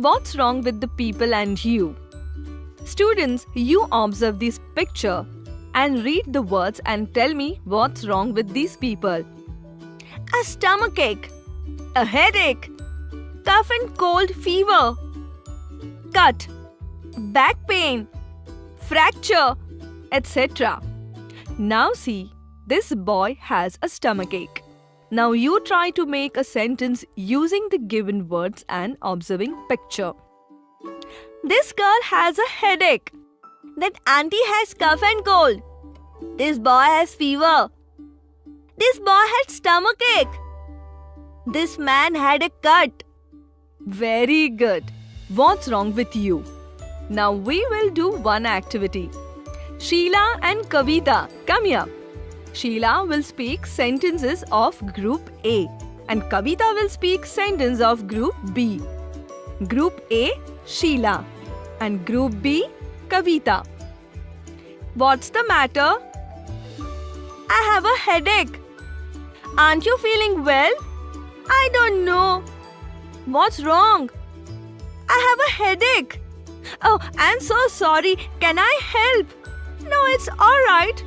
What's wrong with the people and you? Students, you observe this picture and read the words and tell me what's wrong with these people. A stomachache, a headache, cough and cold fever, cut, back pain, fracture, etc. Now see, this boy has a stomachache. Now you try to make a sentence using the given words and observing picture. This girl has a headache. That auntie has cough and cold. This boy has fever. This boy had stomachache. This man had a cut. Very good. What's wrong with you? Now we will do one activity. Sheela and Kavita, come here. Sheela will speak sentences of group A and Kavita will speak sentence of group B. Group A, Sheela and group B, Kavita. What's the matter? I have a headache. Aren't you feeling well? I don't know. What's wrong? I have a headache. Oh, I'm so sorry. Can I help? No, it's alright.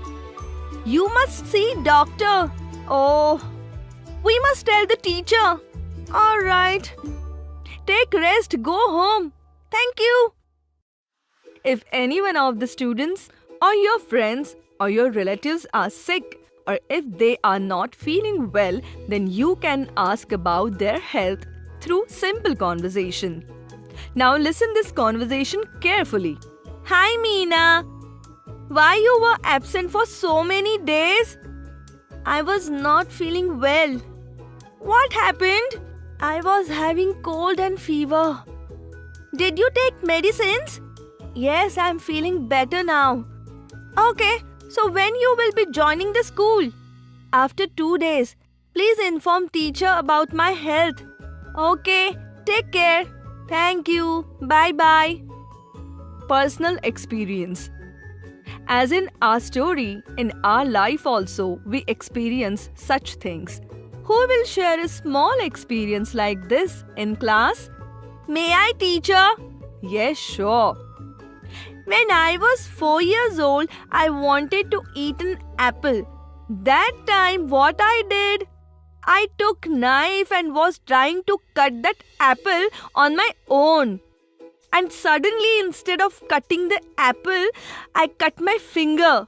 You must see doctor. Oh, we must tell the teacher. Alright. Take rest, go home. Thank you. If any one of the students or your friends or your relatives are sick or if they are not feeling well, then you can ask about their health through simple conversation. Now listen this conversation carefully. Hi Meena. Why you were absent for so many days? I was not feeling well. What happened? I was having cold and fever. Did you take medicines? Yes, I'm feeling better now. Okay, so when you will be joining the school? After 2 days. Please inform teacher about my health. Okay, take care. Thank you. Bye-bye. Personal experience. As in our story, in our life also, we experience such things. Who will share a small experience like this in class? May I, teacher? Yes, sure. When I was 4 years old, I wanted to eat an apple. That time, what I did? I took knife and was trying to cut that apple on my own. And suddenly, instead of cutting the apple, I cut my finger.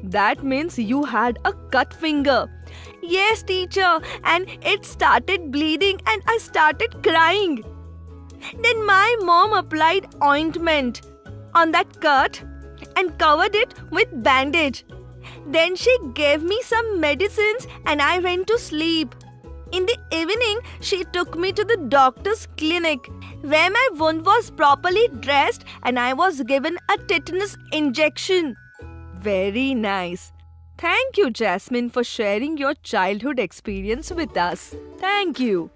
That means you had a cut finger. Yes, teacher, and it started bleeding and I started crying. Then my mom applied ointment on that cut and covered it with bandage. Then she gave me some medicines and I went to sleep. In the evening, she took me to the doctor's clinic where my wound was properly dressed and I was given a tetanus injection. Very nice. Thank you, Jasmine, for sharing your childhood experience with us. Thank you.